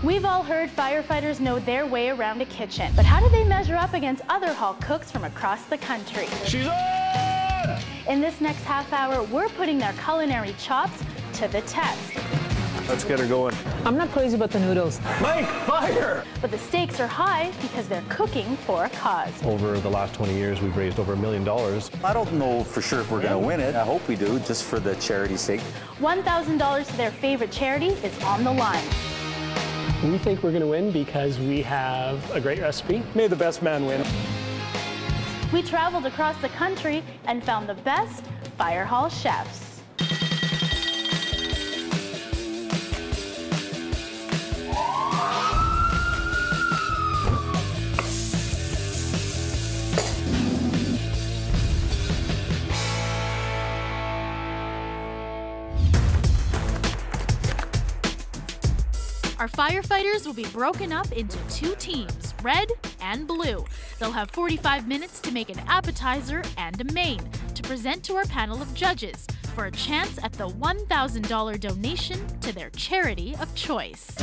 We've all heard firefighters know their way around a kitchen, but how do they measure up against other hall cooks from across the country? She's on! In this next half hour, we're putting their culinary chops to the test. Let's get her going. I'm not crazy about the noodles. Mike, fire! But the stakes are high because they're cooking for a cause. Over the last 20 years, we've raised over $1 million. I don't know for sure if we're going to win it. I hope we do, just for the charity's sake. $1,000 to their favorite charity is on the line. We think we're going to win because we have a great recipe. May the best man win. We traveled across the country and found the best fire hall chefs. Our firefighters will be broken up into two teams, red and blue. They'll have 45 minutes to make an appetizer and a main to present to our panel of judges for a chance at the $1,000 donation to their charity of choice.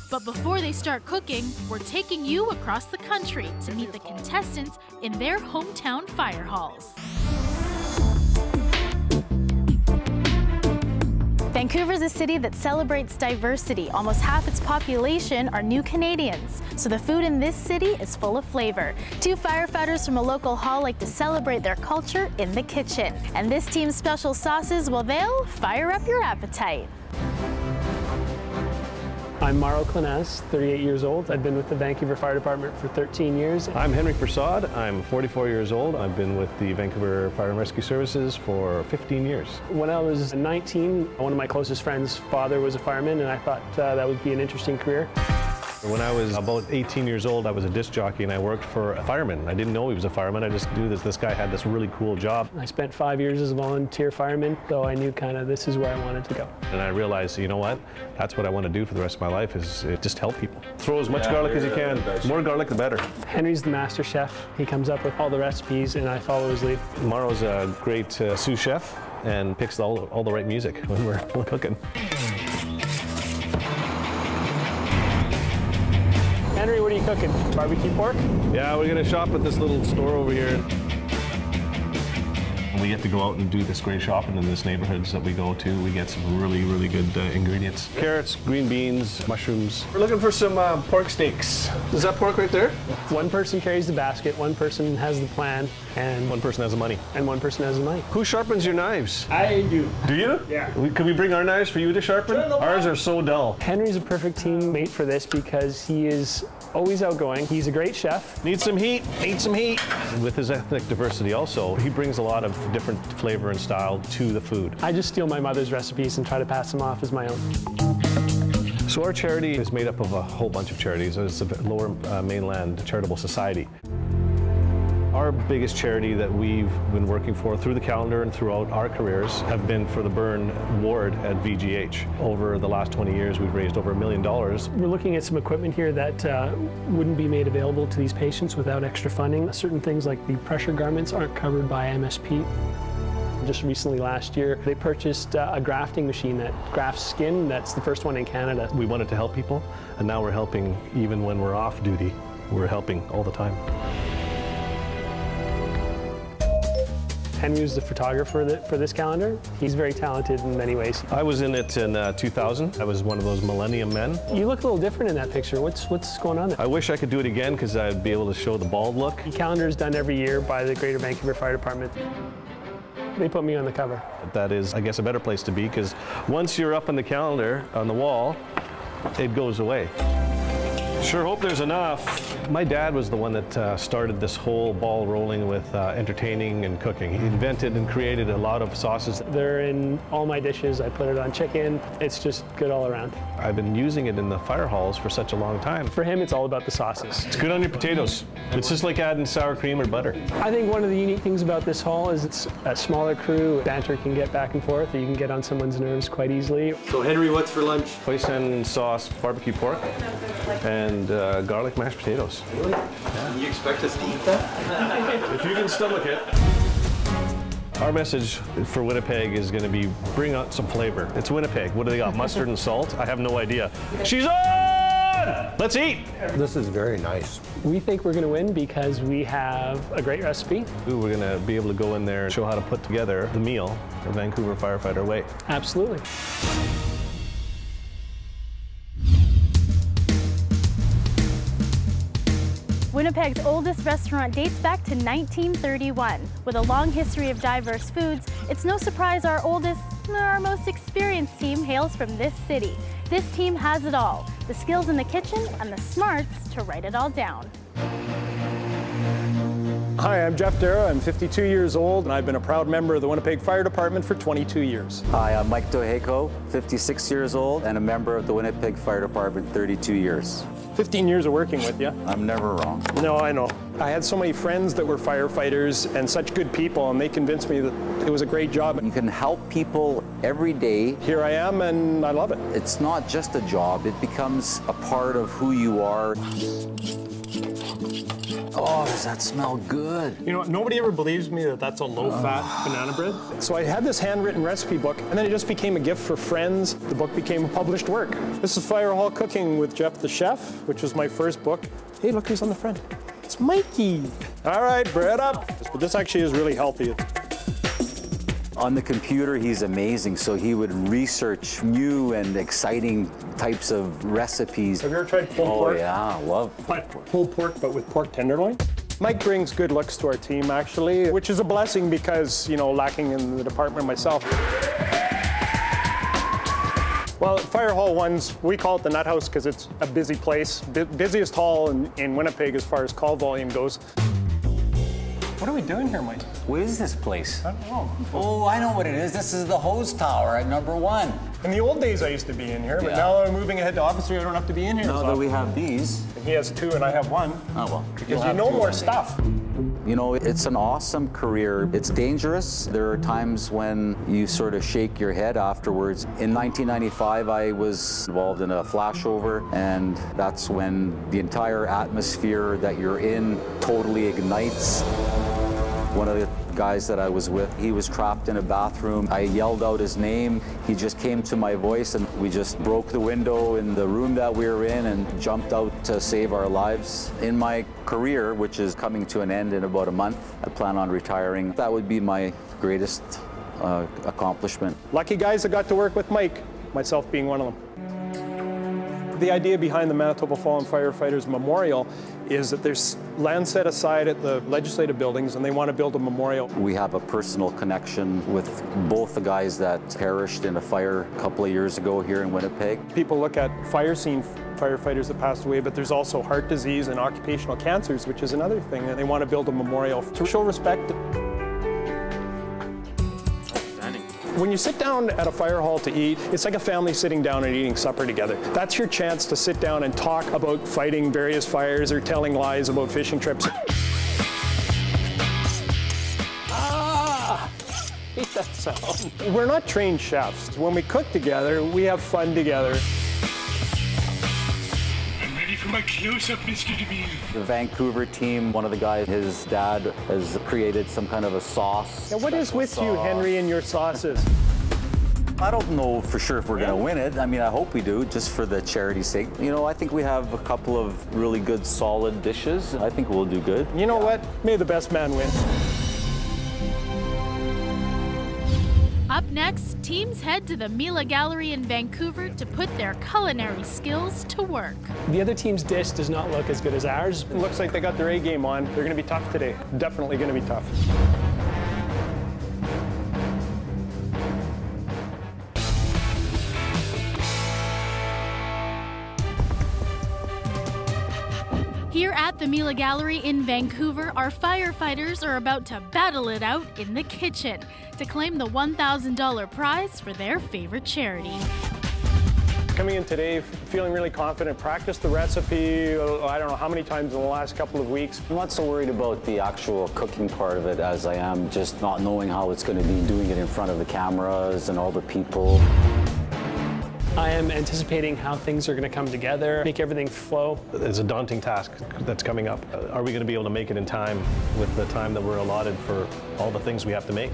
But before they start cooking, we're taking you across the country to meet the contestants in their hometown fire halls. Vancouver is a city that celebrates diversity. Almost half its population are new Canadians, so the food in this city is full of flavor. Two firefighters from a local hall like to celebrate their culture in the kitchen. And this team's special sauces, well, they'll fire up your appetite. I'm Mauro Clinaz, 38 years old. I've been with the Vancouver Fire Department for 13 years. I'm Henry Prasad. I'm 44 years old. I've been with the Vancouver Fire and Rescue Services for 15 years. When I was 19, one of my closest friends' father was a fireman, and I thought that would be an interesting career. When I was about 18 years old, I was a disc jockey and I worked for a fireman. I didn't know he was a fireman. I just knew this guy had this really cool job. I spent 5 years as a volunteer fireman, so I knew kind of this is where I wanted to go. And I realized, you know what? That's what I want to do for the rest of my life, is just help people. Throw as much garlic as you can. The more garlic, the better. Henry's the master chef. He comes up with all the recipes and I follow his lead. Mauro's a great sous chef and picks all the right music when we're cooking. Henry, what are you cooking? Barbecue pork? Yeah, we're gonna shop at this little store over here. We get to go out and do this great shopping in this neighborhoods that we go to. We get some really, really good ingredients. Carrots, green beans, mushrooms. We're looking for some pork steaks. Is that pork right there? One person carries the basket, one person has the plan, and one person has the money. And one person has the money. Who sharpens your knives? I do. Do you? Yeah. Could we bring our knives for you to sharpen? Ours are so dull. Henry's a perfect teammate for this because he is always outgoing. He's a great chef. Need some heat, need some heat. With his ethnic diversity also, he brings a lot of different flavor and style to the food. I just steal my mother's recipes and try to pass them off as my own. So our charity is made up of a whole bunch of charities. It's a Lower Mainland Charitable Society. Our biggest charity that we've been working for through the calendar and throughout our careers have been for the burn ward at VGH. Over the last 20 years, we've raised over $1 million. We're looking at some equipment here that wouldn't be made available to these patients without extra funding. Certain things like the pressure garments aren't covered by MSP. Just recently last year, they purchased a grafting machine that grafts skin. That's the first one in Canada. We wanted to help people, and now we're helping even when we're off duty. We're helping all the time. Henry was the photographer for this calendar. He's very talented in many ways. I was in it in 2000. I was one of those millennium men. You look a little different in that picture. What's going on there? I wish I could do it again because I'd be able to show the bald look. The calendar is done every year by the Greater Vancouver Fire Department. They put me on the cover. That is, I guess, a better place to be because once you're up on the calendar, on the wall, it goes away. Sure hope there's enough. My dad was the one that started this whole ball rolling with entertaining and cooking. He invented and created a lot of sauces. They're in all my dishes. I put it on chicken. It's just good all around. I've been using it in the fire halls for such a long time. For him, it's all about the sauces. It's good on your potatoes. It's just like adding sour cream or butter. I think one of the unique things about this hall is it's a smaller crew. Banter can get back and forth, or you can get on someone's nerves quite easily. So Henry, what's for lunch? Hoisin sauce, barbecue pork, and garlic mashed potatoes. Really? Yeah. You expect us to eat that? If you can stomach it. Our message for Winnipeg is going to be bring out some flavor. It's Winnipeg. What do they got? Mustard and salt? I have no idea. She's on! Let's eat! This is very nice. We think we're going to win because we have a great recipe. We're going to be able to go in there and show how to put together the meal the Vancouver firefighter way. Absolutely. Winnipeg's oldest restaurant dates back to 1931. With a long history of diverse foods, it's no surprise our most experienced team hails from this city. This team has it all, the skills in the kitchen and the smarts to write it all down. Hi, I'm Jeff Darrow. I'm 52 years old, and I've been a proud member of the Winnipeg Fire Department for 22 years. Hi, I'm Mike Doheko, 56 years old, and a member of the Winnipeg Fire Department 32 years. 15 years of working with you. I'm never wrong. No, I know. I had so many friends that were firefighters and such good people, and they convinced me that it was a great job. You can help people every day. Here I am, and I love it. It's not just a job, it becomes a part of who you are. Oh, does that smell good? You know, nobody ever believes me that that's a low-fat banana bread. So I had this handwritten recipe book, and then it just became a gift for friends. The book became a published work. This is Fire Hall Cooking with Jeff the Chef, which was my first book. Hey, look who's on the front. It's Mikey. All right, bread up. But this actually is really healthy. On the computer, he's amazing, so he would research new and exciting types of recipes. Have you ever tried pulled pork? Oh yeah, love pulled pork, but with pork tenderloin. Mike brings good looks to our team, actually, which is a blessing because, you know, lacking in the department myself. Well, Fire Hall 1's, we call it the Nut House because it's a busy place. Busiest hall in Winnipeg as far as call volume goes. What are we doing here, Mike? What is this place? I don't know. Oh, I know what it is. This is the hose tower at number 1. In the old days, I used to be in here, but now that I'm moving ahead to officer, I don't have to be in here. Now that we have these. And he has 2 and I have 1. Oh, well. Because you know more stuff. You know, it's an awesome career. It's dangerous. There are times when you sort of shake your head afterwards. In 1995, I was involved in a flashover, and that's when the entire atmosphere that you're in totally ignites. One of the guys that I was with, he was trapped in a bathroom. I yelled out his name. He just came to my voice, and we just broke the window in the room that we were in and jumped out to save our lives. In my career, which is coming to an end in about a month, I plan on retiring. That would be my greatest accomplishment. Lucky guys that got to work with Mike, myself being one of them. The idea behind the Manitoba Fallen Firefighters Memorial is that there's land set aside at the legislative buildings and they want to build a memorial. We have a personal connection with both the guys that perished in a fire a couple of years ago here in Winnipeg. People look at fire scene firefighters that passed away, but there's also heart disease and occupational cancers, which is another thing, and they want to build a memorial to show respect. When you sit down at a fire hall to eat, it's like a family sitting down and eating supper together. That's your chance to sit down and talk about fighting various fires or telling lies about fishing trips. Ah! Hate that sound. We're not trained chefs. When we cook together, we have fun together. My close-up, Mr. DeMille. The Vancouver team, one of the guys, his dad has created some kind of a sauce. Now, what is with you, Henry, and your sauces? I don't know for sure if we're going to win it. I mean, I hope we do, just for the charity's sake. You know, I think we have a couple of really good, solid dishes. I think we'll do good. You know what? May the best man win. Up next, teams head to the Mila Gallery in Vancouver to put their culinary skills to work. The other team's dish does not look as good as ours. It looks like they got their A game on. They're going to be tough today. Definitely going to be tough. Here at the Mila Gallery in Vancouver, our firefighters are about to battle it out in the kitchen to claim the $1,000 prize for their favorite charity. Coming in today, feeling really confident, practiced the recipe, I don't know how many times in the last couple of weeks. I'm not so worried about the actual cooking part of it as I am just not knowing how it's going to be, doing it in front of the cameras and all the people. I time, anticipating how things are going to come together, make everything flow. It's a daunting task that's coming up. Are we going to be able to make it in time with the time that we're allotted for all the things we have to make?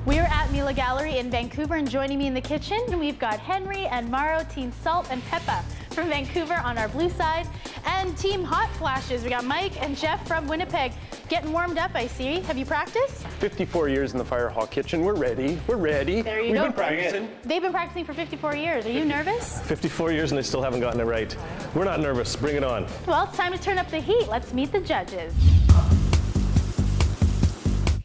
We're at Mila Gallery in Vancouver, and joining me in the kitchen, we've got Henry and Mauro, Team Salt and Peppa from Vancouver on our blue side, and Team Hot Flashes. We got Mike and Jeff from Winnipeg. Getting warmed up, I see. Have you practiced? 54 years in the fire hall kitchen. We're ready. We're ready. There you We've go. been practicing. They've been practicing for 54 years. Are you nervous? 54 years and they still haven't gotten it right. We're not nervous. Bring it on. Well, it's time to turn up the heat. Let's meet the judges.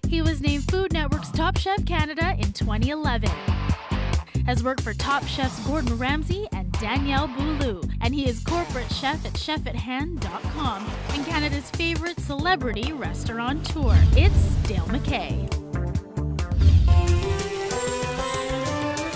He was named Food Network's Top Chef Canada in 2011. Has worked for top chefs Gordon Ramsay and Danielle Boulou, and he is corporate chef at chefathand.com and Canada's favorite celebrity restaurateur. It's Dale McKay.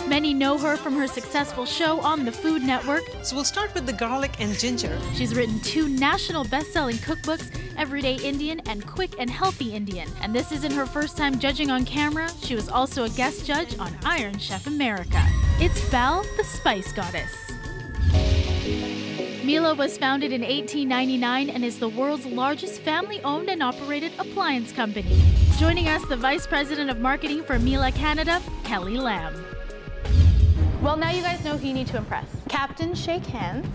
Many know her from her successful show on the Food Network. So we'll start with the garlic and ginger. She's written 2 national best-selling cookbooks, Everyday Indian and Quick and Healthy Indian. And this isn't her first time judging on camera. She was also a guest judge on Iron Chef America. It's Val, the Spice Goddess. Mila was founded in 1899 and is the world's largest family-owned and operated appliance company. Joining us, the Vice President of Marketing for Mila Canada, Kelly Lamb. Well, now you guys know who you need to impress. Captain, shake hands.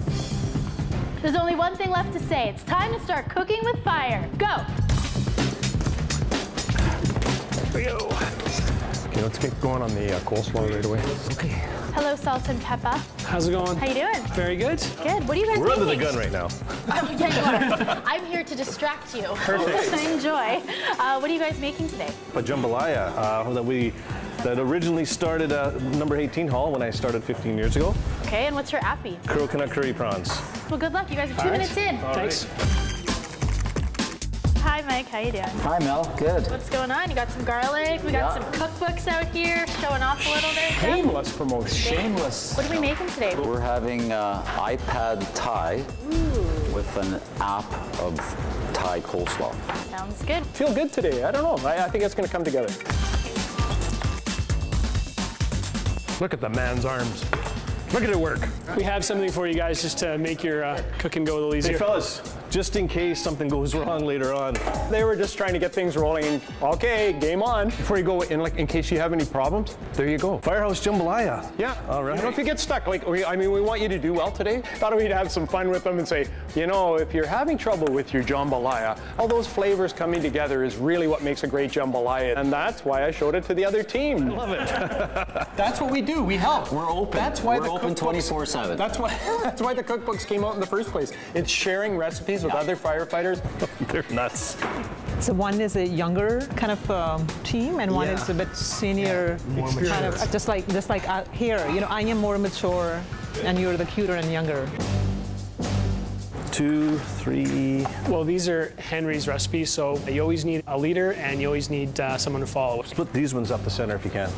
There's only one thing left to say. It's time to start cooking with fire. Go! Here we go. Okay, let's get going on the coleslaw right away. Okay. Hello, Salt and Peppa. How's it going? How you doing? Very good. Good. What are you guys We're making? under the gun right now. Oh, yeah, you are. I'm here to distract you. Perfect. Enjoy. What are you guys making today? A jambalaya that originally started at number 18 Hall when I started 15 years ago. Okay, and what's your appy? Coconut curry prawns. Well, good luck. You guys are 2 minutes in. Thanks. Hi, Mike. How you doing? Hi, Mel. Good. What's going on? You got some garlic. We got some cookbooks out here showing off a little bit. Shameless promotion. Shameless. What are we making today? We're having iPad Thai with an app of Thai coleslaw. Sounds good. Feel good today. I don't know. I think it's going to come together. Look at the man's arms. Look at it work. We have something for you guys just to make your cooking go a little easier. Hey fellas, just in case something goes wrong later on. They were just trying to get things rolling. Okay, game on. Before you go in case you have any problems, there you go. Firehouse jambalaya. Yeah. All right. You know, if you get stuck, we want you to do well today. Thought we'd have some fun with them and say, you know, if you're having trouble with your jambalaya, all those flavors coming together is really what makes a great jambalaya. And that's why I showed it to the other team. Love it. That's what we do. We help. We're open. That's why we're open 24/7. That's why the cookbooks came out in the first place. It's sharing recipes with other firefighters. They're nuts. So one is a younger kind of team, and one is a bit senior, kind of just like here. You know, I am more mature, and you're the cuter and younger. 2, 3. Well, these are Henry's recipes, so you always need a leader and you always need someone to follow. Split these ones up the center if you can.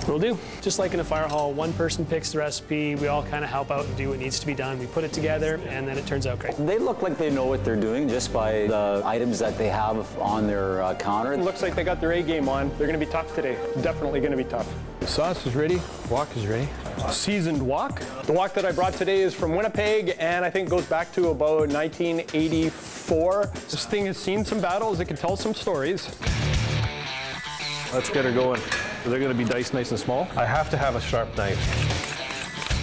Will do. Just like in a fire hall, one person picks the recipe, we all kind of help out and do what needs to be done. We put it together, and then it turns out great. They look like they know what they're doing just by the items that they have on their counter. It looks like they got their A game on. They're going to be tough today. Definitely going to be tough. The sauce is ready. Wok is ready. Seasoned wok. The wok that I brought today is from Winnipeg, and I think goes back to about 1984. This thing has seen some battles. It can tell some stories. Let's get her going. They're going to be diced nice and small. I have to have a sharp knife.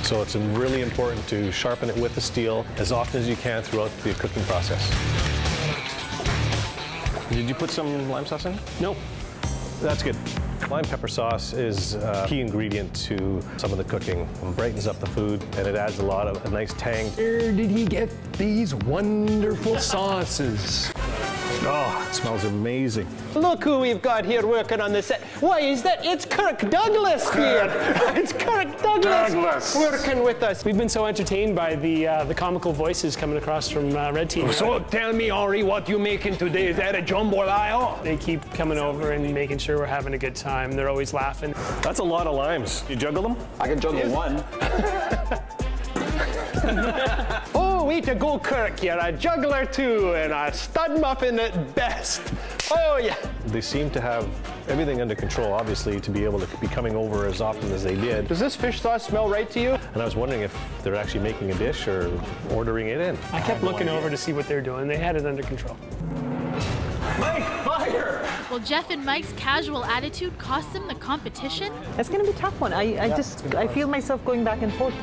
So it's really important to sharpen it with the steel as often as you can throughout the cooking process. Did you put some lime sauce in? Nope. That's good. Lime pepper sauce is a key ingredient to some of the cooking. It brightens up the food and it adds a nice tang. Where did he get these wonderful sauces? Oh, it smells amazing. Look who we've got here working on the set. Why is that? It's Kirk Douglas here. It's Kirk Douglas working with us. We've been so entertained by the comical voices coming across from Red Team. So tell me, Ari, what you making today? Is that a jambalaya? They keep coming over and making sure we're having a good time. They're always laughing. That's a lot of limes. You juggle them? I can juggle one. Oh, way to go, Kirk. You're a juggler too, and a stud muffin at best. Oh, yeah. They seem to have everything under control, obviously, to be able to be coming over as often as they did. Does this fish sauce smell right to you? And I was wondering if they're actually making a dish or ordering it in. I kept looking over to see what they're doing. They had it under control. Mike, fire! Will Jeff and Mike's casual attitude cost them the competition? It's going to be a tough one. I feel myself going back and forth.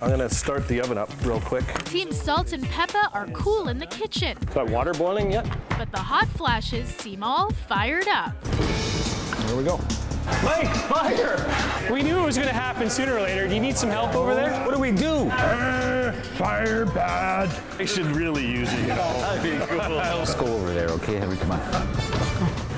I'm gonna start the oven up real quick. Team Salt and Peppa are cool in the kitchen, Is that water boiling yet? but the hot flashes seem all fired up. Here we go. Mike, fire! We knew it was going to happen sooner or later. Do you need some help over there? What do we do? Fire bad. I should really use it, you know. That'd be cool. Let's go over there, okay? Henry, come on.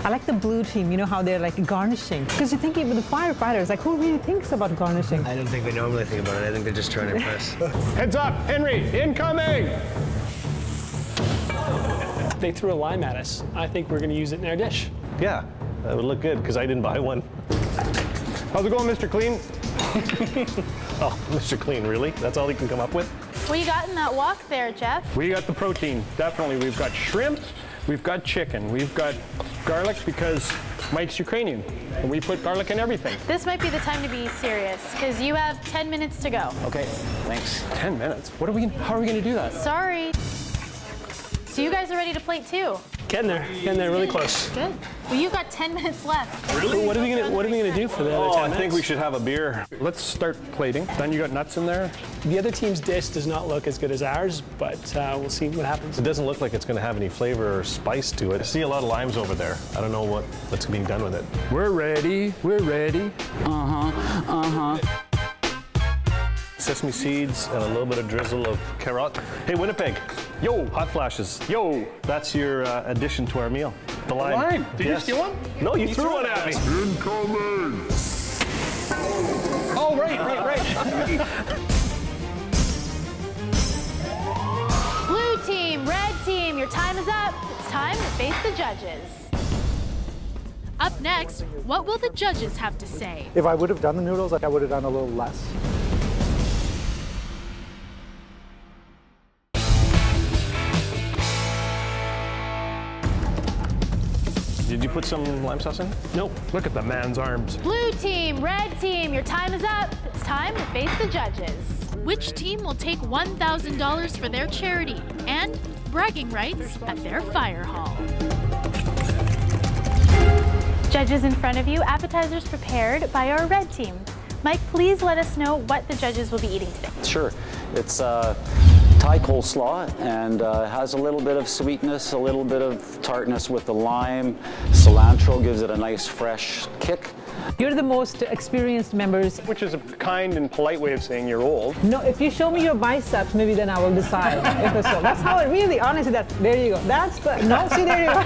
I like the blue team, you know how they're like garnishing. Because you're thinking with the firefighters, like who really thinks about garnishing? I don't think they normally think about it. I think they're just trying to impress. Heads up, Henry, incoming! They threw a lime at us. I think we're going to use it in our dish. Yeah, that would look good because I didn't buy one. How's it going, Mr. Clean? Oh, Mr. Clean, really? That's all he can come up with? What you got in that wok there, Jeff? We got the protein, definitely. We've got shrimp, we've got chicken, we've got garlic because Mike's Ukrainian, and we put garlic in everything. This might be the time to be serious, because you have 10 minutes to go. Okay, thanks. 10 minutes? How are we gonna do that? Sorry. So you guys are ready to plate too? Getting there really close. Good. Well, you've got 10 minutes left. Really? What are we gonna do for the other 10 I minutes? think we should have a beer. Let's start plating. Then you got nuts in there. The other team's dish does not look as good as ours, but we'll see what happens. It doesn't look like it's going to have any flavor or spice to it. I see a lot of limes over there. I don't know what's being done with it. We're ready. We're ready. Sesame seeds and a little bit of drizzle of carrot. Hey, Winnipeg. Yo, hot flashes. Yo. That's your addition to our meal. The lime. Lime? Did you Yes. steal one? No, you threw one at me. Incoming. Oh, right. Blue team, red team, your time is up. It's time to face the judges. Up next, what will the judges have to say? If I would have done the noodles, I would have done a little less. Did you put some lime sauce in? Nope. Look at the man's arms. Blue team, red team, your time is up. It's time to face the judges. Which team will take $1,000 for their charity and bragging rights at their fire hall? Judges in front of you, appetizers prepared by our red team. Mike, please let us know what the judges will be eating today. Sure. It's Thai coleslaw and has a little bit of sweetness, a little bit of tartness with the lime. Cilantro gives it a nice fresh kick. You're the most experienced members. Which is a kind and polite way of saying you're old. No, if you show me your biceps, maybe then I will decide if it's so. That's how it really, honestly, there you go. That's the, no, see, there you go.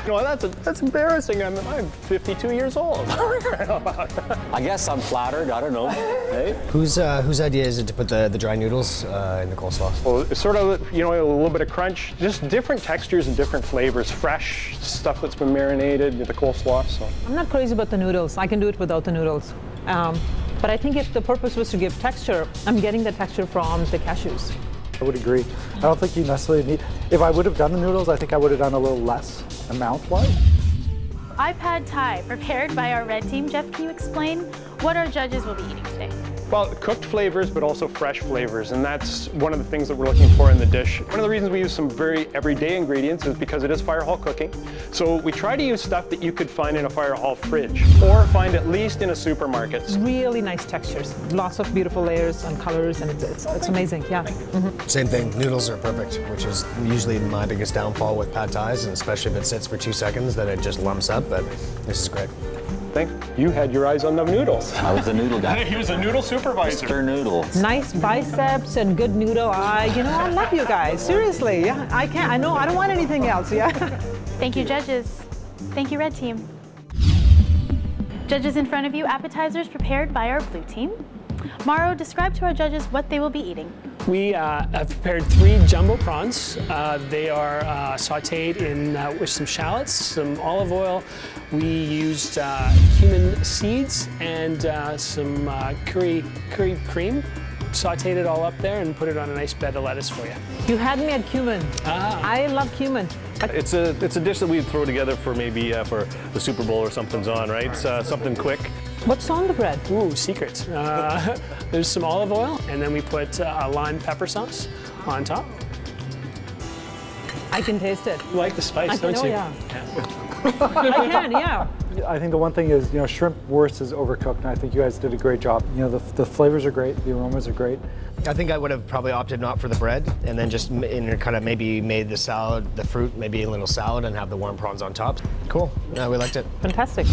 No, that's embarrassing. I'm 52 years old. I guess I'm flattered. I don't know. Hey? Whose idea is it to put the dry noodles in the coleslaw? Well, it's sort of, a little bit of crunch, just different textures and different flavors, fresh stuff that's been marinated with the coleslaw. So I'm not crazy about the noodles. I can do it without the noodles. But I think if the purpose was to give texture, I'm getting the texture from the cashews. I would agree. I don't think you necessarily need, if I would have done the noodles, I think I would have done a little less amount-wise. iPad Thai, prepared by our red team. Jeff, can you explain what our judges will be eating today? Well, cooked flavors, but also fresh flavors, and that's one of the things that we're looking for in the dish. One of the reasons we use some very everyday ingredients is because it is fire hall cooking. So we try to use stuff that you could find in a fire hall fridge, or find at least in a supermarket. Really nice textures. Lots of beautiful layers and colors, and it's amazing, yeah. Same thing, noodles are perfect, which is usually my biggest downfall with pad thais, and especially if it sits for 2 seconds, then it just lumps up, but this is great. You had your eyes on the noodles. I was the noodle guy. He was a noodle supervisor. Mr. Noodle. Nice biceps and good noodle. I love you guys. Seriously, yeah. I don't want anything else, yeah. Thank you, judges. Thank you, red team. Judges in front of you, appetizers prepared by our blue team. Mauro, describe to our judges what they will be eating. We have prepared 3 jumbo prawns. They are sautéed with some shallots, some olive oil. We used cumin seeds and some curry cream. Sautéed it all up there and put it on a nice bed of lettuce for you. You had me at cumin. I love cumin. It's a dish that we throw together for maybe for the Super Bowl or something's on, right? Something quick. What's on the bread? Ooh, secret. There's some olive oil, and then we put a lime pepper sauce on top. I can taste it. You like the spice, don't you? Yeah. I can, yeah. I think the one thing is, shrimp worst is overcooked, and I think you guys did a great job. The flavors are great, the aromas are great. I think I would have probably opted not for the bread, and then just kind of maybe made the salad, the fruit, maybe a little salad, and have the warm prawns on top. Cool. Yeah, we liked it. Fantastic.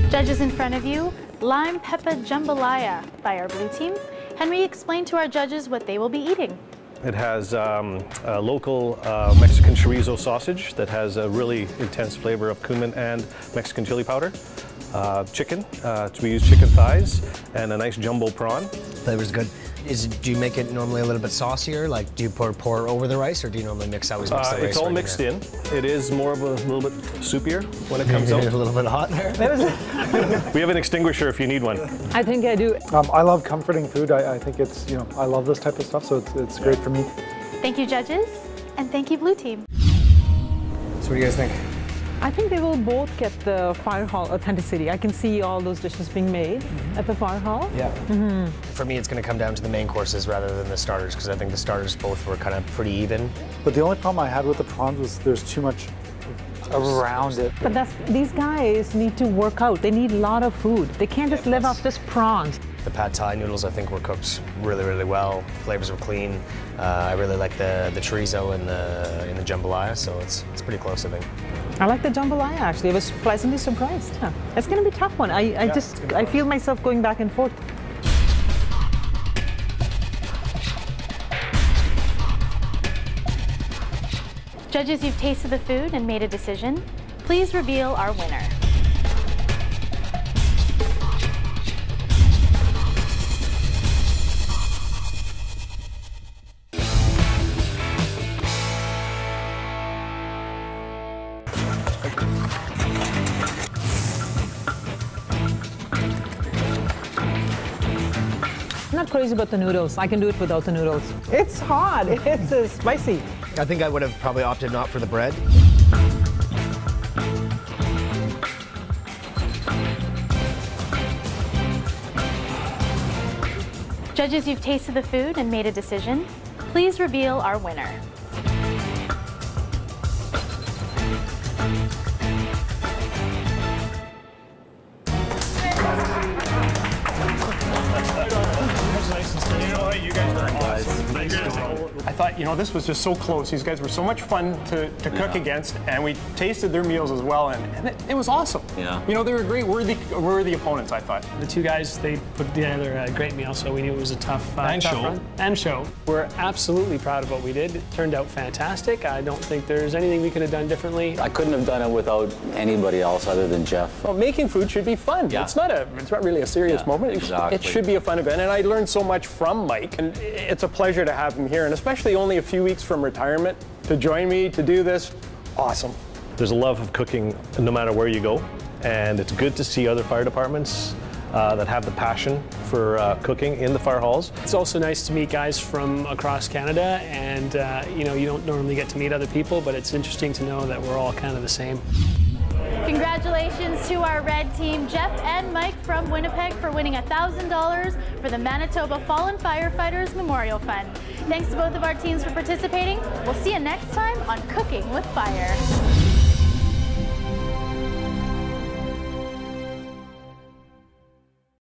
Judges in front of you, lime pepper jambalaya by our blue team. Henry, explain to our judges what they will be eating. It has a local Mexican chorizo sausage that has a really intense flavor of cumin and Mexican chili powder. Chicken, we use chicken thighs, and a nice jumbo prawn. Flavor's good. Do you make it normally a little bit saucier? Like, do you pour over the rice, or do you normally always mix the rice? It's all mixed in. It is more of a little bit soupier when it comes out. A little bit hot there. We have an extinguisher if you need one. I think I do. I love comforting food. I think it's, I love this type of stuff, so it's great for me. Thank you, judges, and thank you, blue team. So what do you guys think? I think they will both get the fire hall authenticity. I can see all those dishes being made at the fire hall. Yeah. For me, it's going to come down to the main courses rather than the starters, because I think the starters both were kind of pretty even. But the only problem I had with the prawns was there's too much around it. But these guys need to work out. They need a lot of food. They can't just live off just prawns. The pad thai noodles, I think, were cooked really, really well. Flavors were clean. I really like the chorizo in the jambalaya, so it's pretty close, I think. I like the jambalaya, actually. I was pleasantly surprised. Yeah. It's going to be a tough one. I feel myself going back and forth. Judges, you've tasted the food and made a decision. Please reveal our winner. I'm not crazy about the noodles. I can do it without the noodles. It's hot. It's spicy. I think I would have probably opted not for the bread. Judges, you've tasted the food and made a decision. Please reveal our winner. I thought, this was just so close. These guys were so much fun to cook against, and we tasted their meals as well, and it was awesome. Yeah. They were great, worthy opponents, I thought. The two guys, they put together a great meal, so we knew it was a tough run. And show. We're absolutely proud of what we did. It turned out fantastic. I don't think there's anything we could have done differently. I couldn't have done it without anybody else other than Jeff. Well, making food should be fun. Yeah. It's not really a serious moment. Exactly. It should be a fun event, and I learned so much from Mike, and it's a pleasure to have him here, and especially only a few weeks from retirement to join me to do this. Awesome. There's a love of cooking no matter where you go, and it's good to see other fire departments that have the passion for cooking in the fire halls. It's also nice to meet guys from across Canada, and you don't normally get to meet other people, but it's interesting to know that we're all kind of the same. Congratulations to our red team, Jeff and Mike from Winnipeg, for winning $1,000 for the Manitoba Fallen Firefighters Memorial Fund. Thanks to both of our teams for participating. We'll see you next time on Cooking with Fire.